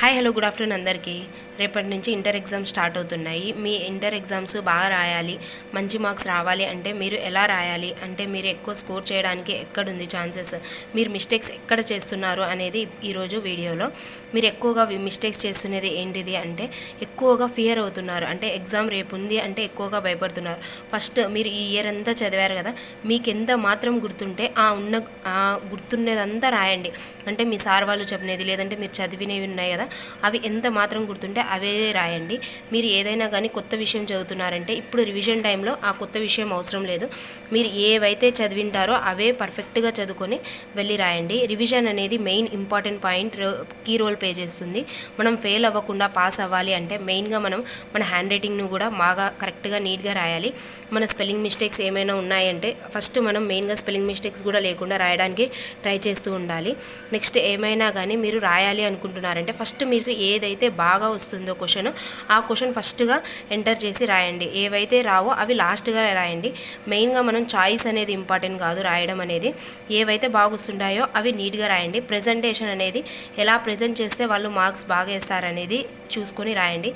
Hi hello good afternoon అందరికీ. రేపటి నుంచి ఇంటర్ ఎగ్జామ్స్ స్టార్ట్ అవుతున్నాయి. మీ ఇంటర్ ఎగ్జామ్స్ బాగా రాయాలి, మంచి మార్క్స్ రావాలి అంటే మీరు ఎలా రాయాలి, అంటే మీరు ఎక్కువ స్కోర్ చేయడానికి ఎక్కడుంది ఛాన్సెస్, మీరు మిస్టేక్స్ ఎక్కడ చేస్తున్నారు అనేది ఈరోజు వీడియోలో. మీరు ఎక్కువగా మిస్టేక్స్ చేస్తున్నది ఏంటిది అంటే ఎక్కువగా ఫియర్ అవుతున్నారు, అంటే ఎగ్జామ్ రేపు ఉంది అంటే ఎక్కువగా భయపడుతున్నారు. ఫస్ట్ మీరు ఈ ఇయర్ అంతా చదివారు కదా, మీకు ఎంత మాత్రం గుర్తుంటే ఆ గుర్తున్నదంతా రాయండి. అంటే మీ సార్ వాళ్ళు చెప్పినది లేదంటే మీరు చదివినవి ఉన్నాయి కదా, అవి ఎంత మాత్రం గుర్తుంటే అవే రాయండి. మీరు ఏదైనా కానీ కొత్త విషయం చదువుతున్నారంటే ఇప్పుడు రివిజన్ టైంలో ఆ కొత్త విషయం అవసరం లేదు. మీరు ఏవైతే చదివింటారో అవే పర్ఫెక్ట్గా చదువుకొని వెళ్ళి రాయండి. రివిజన్ అనేది main important point, key role play చేస్తుంది. మనం ఫెయిల్ అవ్వకుండా పాస్ అవ్వాలి అంటే మెయిన్గా మనం మన హ్యాండ్ రైటింగ్ను కూడా బాగా కరెక్ట్గా నీట్గా రాయాలి. మన స్పెల్లింగ్ మిస్టేక్స్ ఏమైనా ఉన్నాయంటే ఫస్ట్ మనం మెయిన్గా స్పెల్లింగ్ మిస్టేక్స్ కూడా లేకుండా రాయడానికి ట్రై చేస్తూ ఉండాలి. నెక్స్ట్ ఏమైనా కానీ మీరు రాయాలి అనుకుంటున్నారంటే ఫస్ట్ మీకు ఏదైతే బాగా వస్తుందో క్వశ్చన్, ఆ క్వశ్చన్ ఫస్ట్గా ఎంటర్ చేసి రాయండి. ఏవైతే రావో అవి లాస్ట్గా రాయండి. మెయిన్గా మనం చాయిస్ అనేది ఇంపార్టెంట్ కాదు రాయడం అనేది. ఏవైతే బాగా వస్తుంటాయో అవి నీట్గా రాయండి. ప్రెజెంటేషన్ అనేది ఎలా ప్రజెంట్ చేస్తే వాళ్ళు మార్క్స్ బాగా వేస్తారనేది చూసుకొని రాయండి.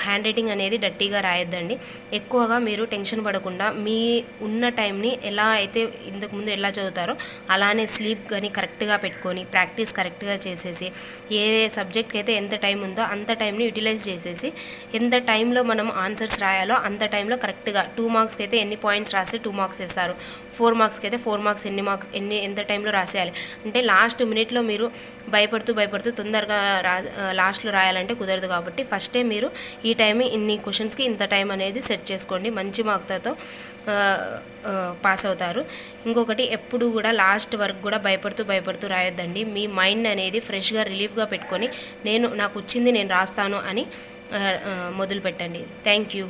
హ్యాండ్ రైటింగ్ అనేది డట్టీగా రాయొద్దండి. ఎక్కువగా మీరు టెన్షన్ పడకుండా మీ ఉన్న టైంని ఎలా అయితే ఇంతకుముందు ఎలా చదువుతారో అలానే స్లీప్ కానీ కరెక్ట్గా పెట్టుకొని ప్రాక్టీస్ కరెక్ట్గా చేసేసి ఏ సబ్జెక్ట్కి అయితే ఎంత టైం ఉందో అంత టైంని యూటిలైజ్ చేసేసి ఎంత టైంలో మనం ఆన్సర్స్ రాయాలో అంత టైంలో కరెక్ట్గా 2 మార్క్స్కి అయితే ఎన్ని పాయింట్స్ రాస్తే 2 మార్క్స్ వేస్తారు, 4 మార్క్స్కి అయితే 4 మార్క్స్ ఎంత టైంలో రాసేయాలి అంటే లాస్ట్ మినిట్లో మీరు భయపడుతూ తొందరగా లాస్ట్లో రాయాలంటే కుదరదు. కాబట్టి ఫస్టే మీరు ఈ టైం ఇన్ని క్వశ్చన్స్కి ఇంత టైం అనేది సెట్ చేసుకోండి. మంచి మార్క్స్తో పాస్ అవుతారు. ఇంకొకటి ఎప్పుడు కూడా లాస్ట్ వరకు కూడా భయపడుతూ రాయొద్దండి. మీ మైండ్ అనేది ఫ్రెష్గా రిలీఫ్గా పెట్టుకొని నాకు వచ్చింది నేను రాస్తాను అని మొదలుపెట్టండి. Thank you.